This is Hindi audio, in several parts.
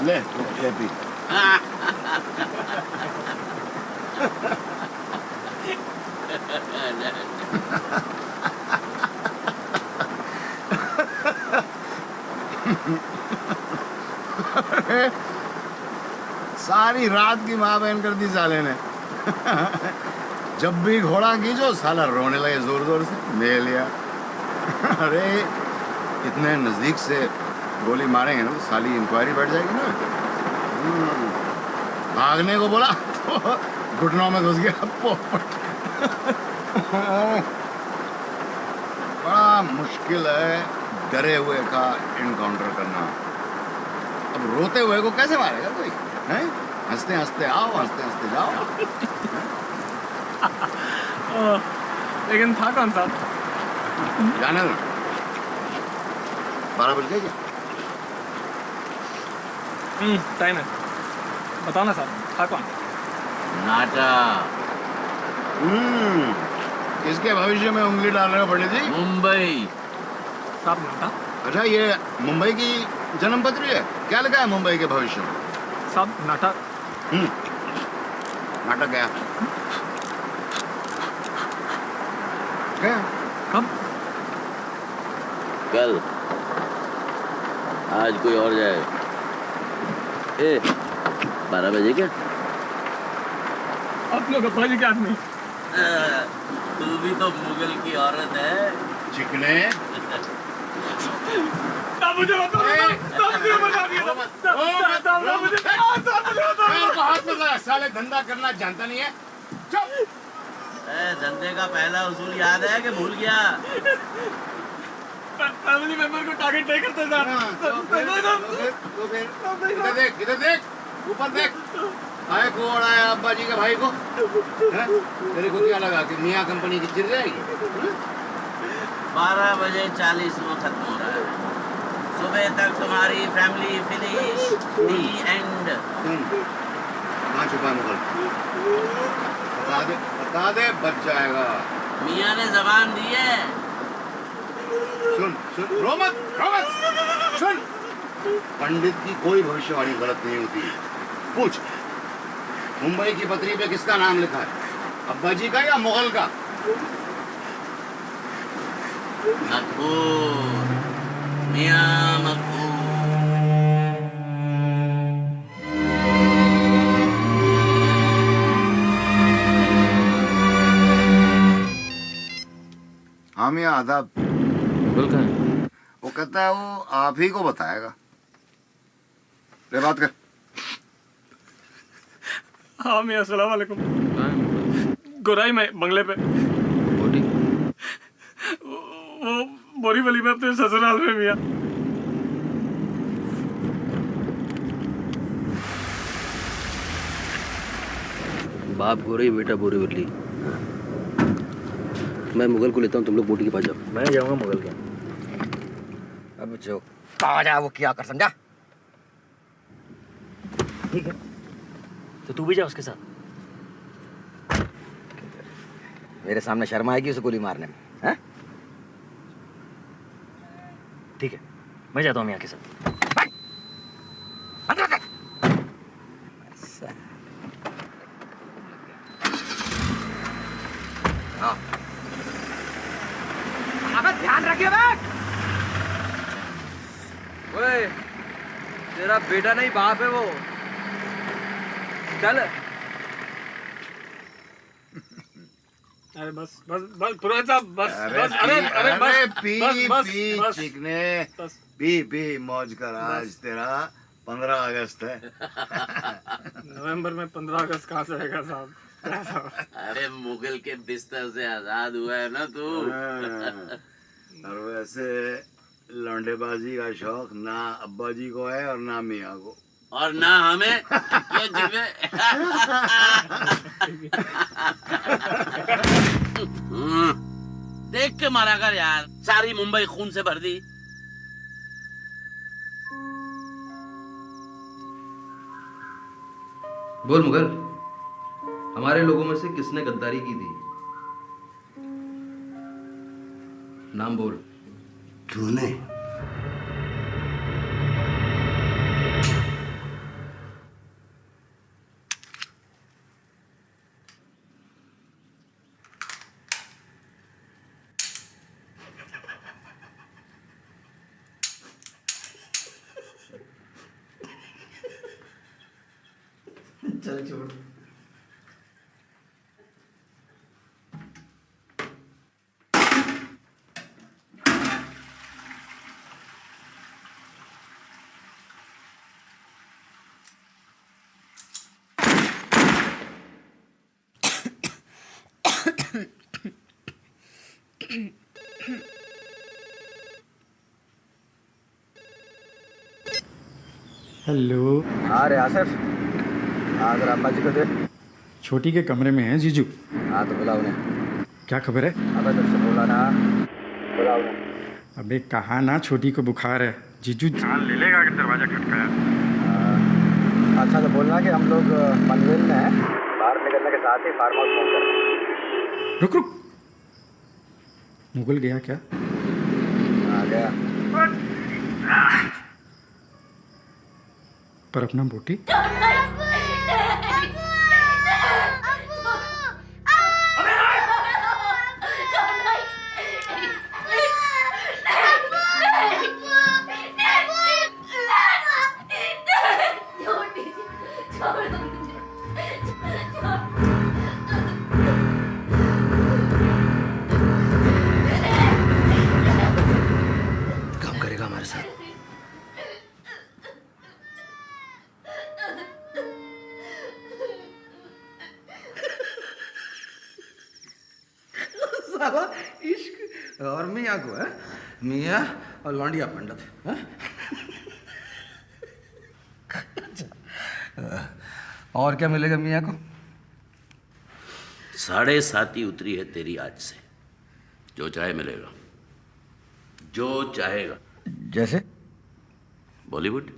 ले ले पी। सारी रात की माँ बहन कर दी साले ने। जब भी घोड़ा खींचो साला रोने लगे जोर जोर से। ले लिया। अरे इतने नजदीक से गोली मारेंगे ना तो साली इंक्वायरी बैठ जाएगी ना। भागने को बोला तो घुटनों में घुस गया पोपट। बड़ा मुश्किल है डरे हुए का एनकाउंटर करना। अब रोते हुए को कैसे मारेगा कोई? हैं? हंसते हंसते आओ, हंसते हंसते जाओ। लेकिन था कौन सा? जाने दो। 12 बज गए क्या? टाइम है। बताओ ना साहब, था कौन? नाटा। किसके भविष्य में उंगली डाल रहे हो पंडित जी? मुंबई। साहब नाटा? अच्छा ये मुंबई की जन्म पत्री है? क्या लिखा है मुंबई के भविष्य में? साहब नाटा। नाटक गया। गया? कब? कल। आज कोई और जाए। 12 बजे क्या? आप लोग अब्बा जी के आदमी। तू भी तो मुगल की औरत है। चिकने। मुझे बता दिया। साले धंधा करना जानता नहीं है। चुप। धंधे का पहला उसूल याद है कि भूल गया? फैमिली मेंबर को टारगेट नहीं करते इधर देख, इधर देख, ऊपर देख। आए को और आया अब्बा जी के भाई को। तेरे को क्या लगा कि मियाँ कंपनी की चिर जाएगी? 12 बजे 40 में खत्म हो रहा है। सुबह तक तुम्हारी फैमिली फिनिश। The and. कहाँ छुपा मुगल? बता दे बच जाएगा। मियाँ ने जबान दी है। सुन सुन, रो मत, सुन। पंडित की कोई भविष्यवाणी गलत नहीं होती। पूछ, मुंबई की पत्री पे किसका नाम लिखा है? अब्बा जी का या मुगल का? मकबूल। मियाँ मकबूल। हाँ मियाँ आदाब। मुगल कहाँ है? वो कहता है वो आप ही को बताएगा। ले बात कर। हाँ मियाँ अस्सलाम वालेकुम। गोराई में बंगले पे। बोटी? वो बोरीवली में अपने ससुराल में मियाँ। बाप गोरी बेटा बोरीवली। मैं मुगल को लेता हूँ, तुम लोग बोटी के पास जाओ। मैं जाऊंगा मुगल के। अब जो कहा जाए वो किया कर, समझा? ठीक है, तो तू भी जा उसके साथ। मेरे सामने शर्म आएगी उसे गोली मारने में, हैं? ठीक है, मैं जाता हूँ यहाँ के साथ। ध्यान रखिए बैग। ओए, तेरा बेटा नहीं बाप है वो। चल। अरे बस बस बस पुरोहित साहब बस अरे बस अरे बस पी बस पी बस चिकने बस पी मौज कर। आज तेरा 15 अगस्त है। नवंबर में 15 अगस्त कहाँ से आएगा साहब? अरे मुगल के बिस्तर से आजाद हुआ है ना तू। और वैसे लौंडेबाजी का शौक ना अब्बा जी को है और ना मियाँ को, और ना हमें। ये जिम्मे देख के मारा कर यार, सारी मुंबई खून से भर दी। बोल मुगल, हमारे लोगों में से किसने गद्दारी की थी? नाम बोल। तूने। चल छोड़। हेलो। हाँ रे आसिफ, हाँ जरा अब्बा जी को दे। छोटी के कमरे में है जीजू। हाँ तो बुला उन्हें। क्या खबर है? अबे तुझसे बोला ना, बुला उन्हें। अबे कहा ना छोटी को बुखार है। जीजू जान ले लेगा अगर दरवाजा खटकाया। अच्छा तो बोलना कि हम लोग पनवेल में हैं, बाहर निकलने के साथ ही फार्म हाउस फोन कर। रुक रुक, मुगल गया क्या? आ गया। पर अपना बोटी काम करेगा हमारे साथ। साला इश्क और मियाँ को है, मियाँ और लौंडिया पंडित है? और क्या मिलेगा मियाँ को? 7.5 उतरी है तेरी आज से, जो चाहे मिलेगा, जो चाहेगा। जैसे बॉलीवुड।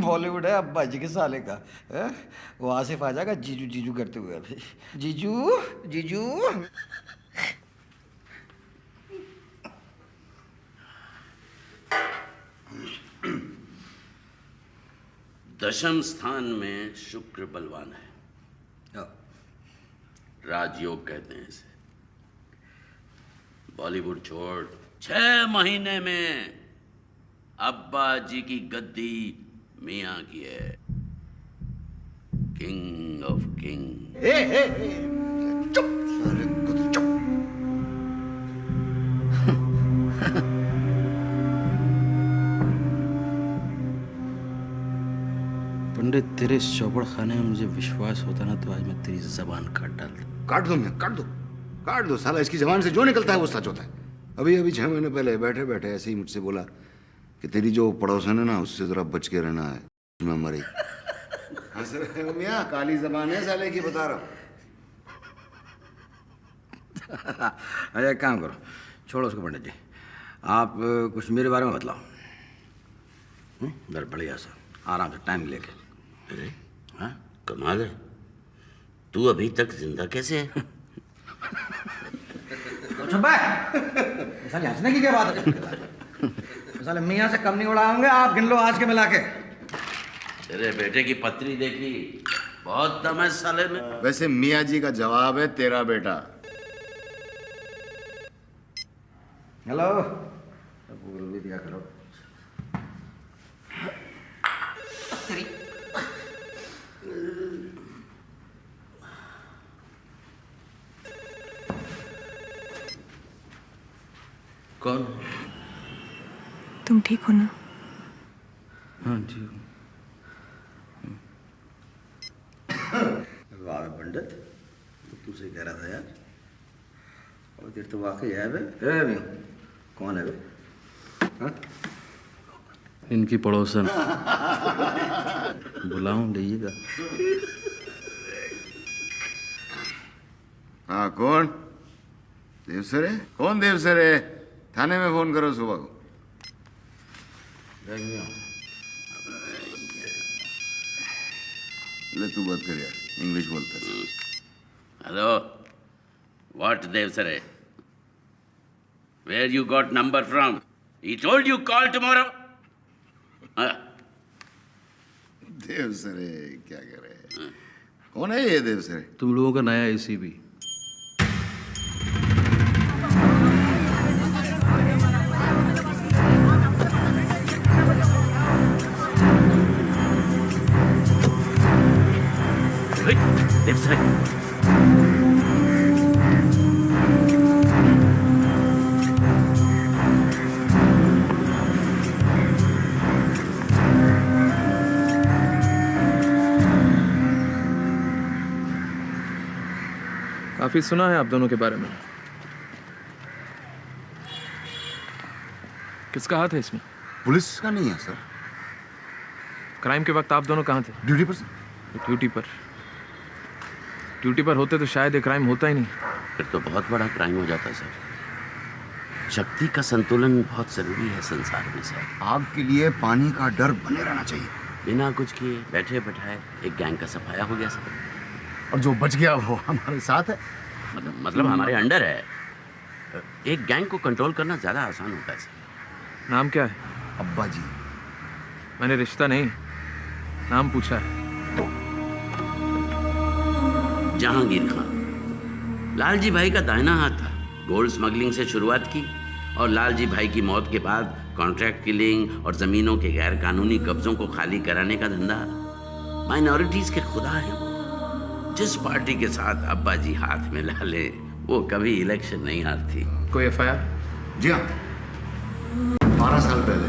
बॉलीवुड है अब्बा जी के साले का है? वो आसिफ आ जाएगा जीजू जीजू करते हुए। अभी जीजू जीजू। दशम स्थान में शुक्र बलवान है, राजयोग कहते हैं इसे। बॉलीवुड छोड़, 6 महीने में अब्बा जी की गद्दी मियां की है, किंग ऑफ किंग। चुप साले कुत्ते, चुप। पंडित, तेरे चौपड़ खाने में मुझे विश्वास होता ना तो आज मैं तेरी जबान काट डालता। काट दो मैं, काट दो साला। इसकी जबान से जो निकलता है वो सच होता है। अभी 6 महीने पहले बैठे बैठे ऐसे ही मुझसे बोला कि तेरी जो पड़ोसन है ना उससे जरा बच के रहना है, मैं मरी। हंस रहे हो मियाँ? काली जबान है साले की, बता रहा हूँ। अरे एक काम करो, छोड़ो उसको पंडित जी, आप कुछ मेरे बारे में बतलाओ। इधर बढ़िया सा आराम से टाइम लेके। अरे हाँ, कमाल है, तू अभी तक जिंदा कैसे है? साले हंसने की क्या बात है? साले मियाँ से कम नहीं उड़ाओगे आप, गिन लो आज के मिला के। तेरे बेटे की पत्री देखी, बहुत दम है साले में। वैसे मियाँ जी का जवाब है तेरा बेटा। हेलो, गूगल भी दिया करो। कौन? तुम ठीक हो ना? हाँ ठीक हूँ। वाह पंडित, तुझसे कह रहा था यार, और देर तो वाकई है बे। ए मियां, कौन है बे? हाँ? इनकी पड़ोसन। बुलाऊं लीजिएगा। हाँ कौन? देवसरे? कौन देवसरे? थाने में फोन करो सुबह को। ले तू बात कर यार, इंग्लिश बोलता है। Hello, what देवसरे? Where you got number from? He told you call tomorrow. देवसरे क्या कर रहे हैं? कौन है ये देवसरे? तुम लोगों का नया एसीपी। Left side. काफी सुना है आप दोनों के बारे में। किसका हाथ है इसमें? पुलिस का नहीं है सर। क्राइम के वक्त आप दोनों कहाँ थे? ड्यूटी पर सर। ड्यूटी पर? ड्यूटी पर होते तो शायद ये क्राइम होता ही नहीं। फिर तो बहुत बड़ा क्राइम हो जाता सर। शक्ति का संतुलन बहुत जरूरी है संसार में सर। आग के लिए पानी का डर बने रहना चाहिए। बिना कुछ किए बैठे बैठाए एक गैंग का सफाया हो गया सर। और जो बच गया वो हमारे साथ है। मतलब हमारे अंडर है। एक गैंग को कंट्रोल करना ज्यादा आसान होता है सर। नाम क्या है? अब्बा जी। मैंने रिश्ता नहीं, नाम पूछा है। जहांगीर खान लालजी भाई का दाहिना हाथ था। गोल्ड स्मगलिंग से शुरुआत की और लालजी भाई की मौत के बाद कॉन्ट्रैक्ट किलिंग और जमीनों के गैर कानूनी कब्जों को खाली कराने का धंधा। माइनॉरिटीज के खुदा है वो। जिस पार्टी के साथ अब्बा जी हाथ में ला ले वो कभी इलेक्शन नहीं हारती। कोई एफआईआर? जी हाँ, 12 साल पहले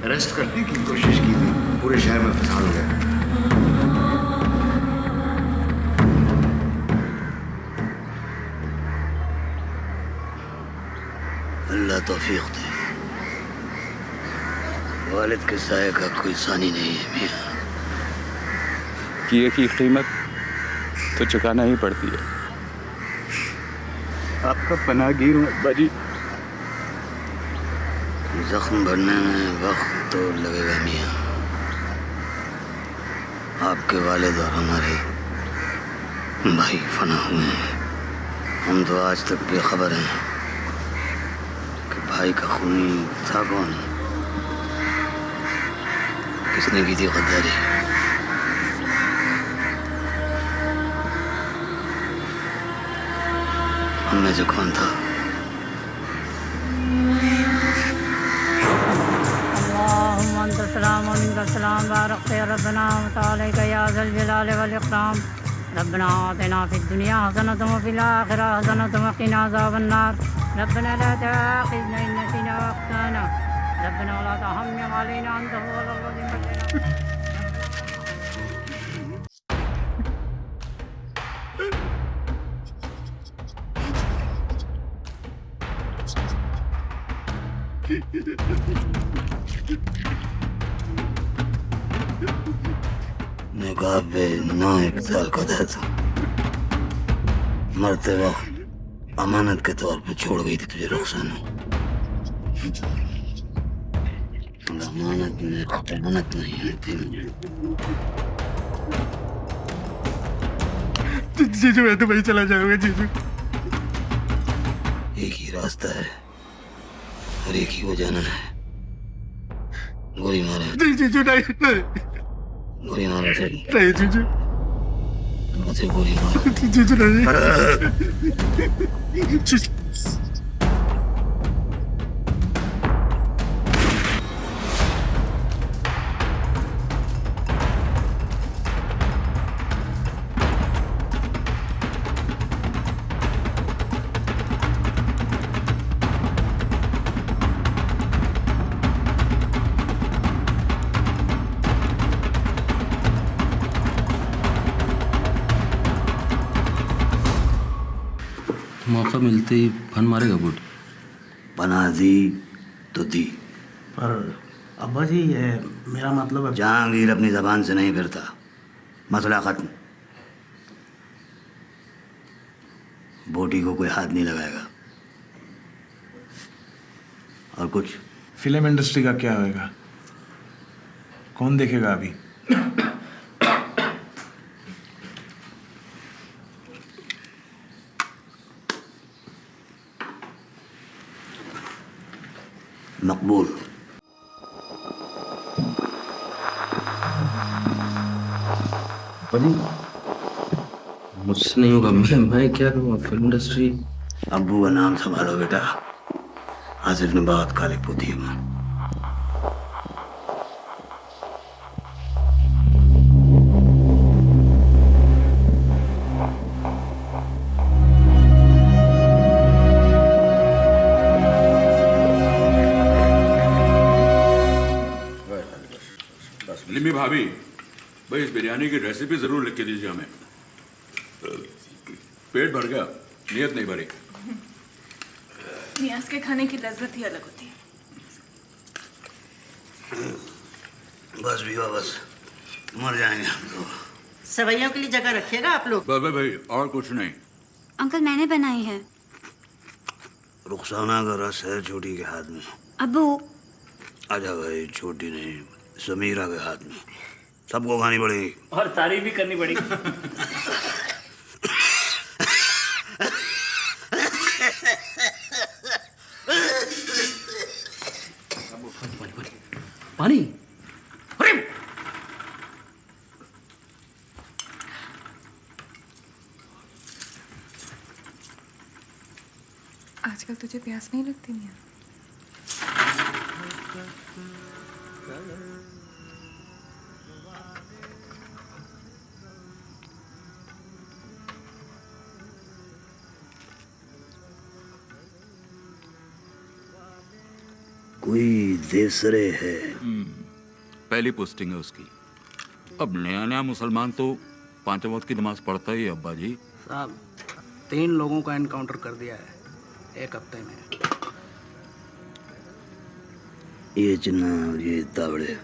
अरेस्ट करने की कोशिश की थी। पूरे शहर में फसाद हो गया। अल्लाह तौफीक दे। वालिद के साये का कोई सानी नहीं है मियां। किए की कीमत तो चुकाना ही पड़ती है। आपका पनाहगीर हूँ अब्बा जी। जख्म भरने में वक्त तो लगेगा मियां। आपके वालिद और हमारे भाई फना हुए हैं। हम तो आज तक बेखबर हैं कि भाई का खूनी था कौन, किसने की थी गद्दारी। हमने से कौन था? सलाम बारक रब्बना तआला या ज़ल जलाल वल इकराम। रब्बना आतिना फिद दुनिया हसनतन व फिल आखिरति हसनतन व क़िना अज़ाबन नार। रब्बना ला तुआख़िज़ना इन नसीना व अख़्ताना। रब्बना ला तहम्मिल अलैना अंत हुवल अज़ीम। निकाह पे 9 साल का था। मरते वक्त अमानत के तौर पे छोड़ गई थी तुझे रुखसाना। अमानत में खयानत नहीं आती मुझे। जीजू मैं तो वही चला जाऊंगा जीजू। एक ही रास्ता है और एक ही को जाना है। गोली मारे। जीजू नहीं गोली मारो सही। नहीं जीजू। मुझे गोली मारो। जीजू नहीं। मौका मिलते ही फन मारेगा बूटी। पनाह दी तो दी। पर अब्बा जी ये मेरा मतलब है। जहांगीर अपनी जबान से नहीं फिरता। मसला खत्म। बोटी को कोई हाथ नहीं लगाएगा। और कुछ? फिल्म इंडस्ट्री का क्या होएगा? कौन देखेगा अभी? मकबूल। मुझसे नहीं होगा। मैं क्या करूँगा? Film industry. अब्बू का नाम संभालो बेटा। आसिफ ने बहुत काली पोती है। भाभी, भाई इस बिरयानी की रेसिपी जरूर लिख के दीजिए हमें। पेट भर गया, नियत नहीं भरी। नियाज के खाने की लज्जत ही अलग होती है। बस विवा बस, मर जाएंगे हम तो। सवैयों के लिए जगह रखिएगा आप लोग। बस भाई और कुछ नहीं। अंकल मैंने बनाई है। रुखसाना का रस है छोटी के हाथ में। अब्बू। आजा भाई, छोटी नहीं समीरा के हाथ में। सबको खानी पड़ेगी और तारीफ भी करनी पड़ेगी। पानी। अरे आजकल तुझे प्यास नहीं लगती निया? कोई देसरे है। पहली पोस्टिंग है उसकी। अब नया नया मुसलमान तो 5 वक्त की नमाज पढ़ता ही है अब्बा जी। साहब 3 लोगों का एनकाउंटर कर दिया है 1 हफ्ते में। ये चिन्ना और ये तावड़े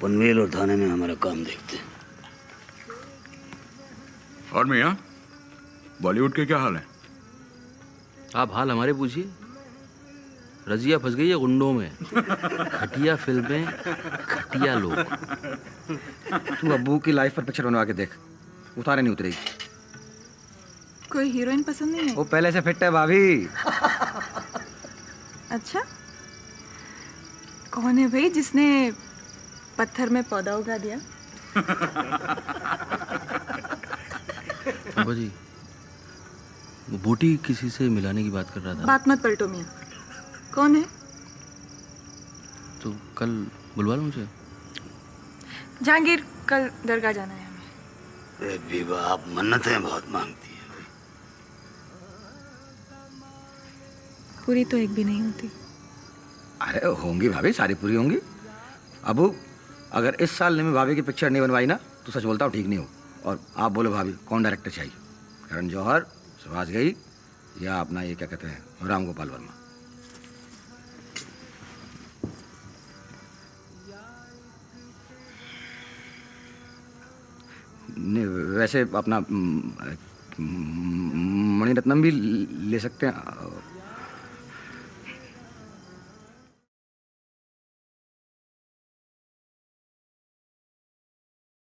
पनवेल और थाने में हमारा काम देखते हैं। और मियाँ, बॉलीवुड के क्या हाल है? आप हाल हमारे पूछिए। रजिया फंस गई है गुंडों में। घटिया फिल्में, घटिया लोग। तू अब्बू की लाइफ पर पिक्चर बनवा के देख, उतारे नहीं उतरेगी। कोई हीरोइन पसंद नहीं है? वो पहले से फिट है भाभी। अच्छा, कौन है भाई जिसने पत्थर में पौधा उगा दिया? अब्बा जी, वो बोटी किसी से मिलाने की बात कर रहा था। बात मत पलटो मियां। कौन है? तो कल बुलवा लो मुझे। जहांगीर, कल दरगाह जाना है हमें। अरे बीबा, आप मन्नतें बहुत मांगती हैं। पूरी तो एक भी नहीं होती। अरे होंगी भाभी, सारी पूरी होंगी। अबू, अगर इस साल ने भाभी की पिक्चर नहीं बनवाई ना तो सच बोलता हूँ ठीक नहीं हो। और आप बोलो भाभी, कौन डायरेक्टर चाहिए? करण जौहर, सुभाष घई या अपना ये क्या कहते हैं राम गोपाल वर्मा? नहीं, वैसे अपना मणिरत्नम भी ले सकते हैं।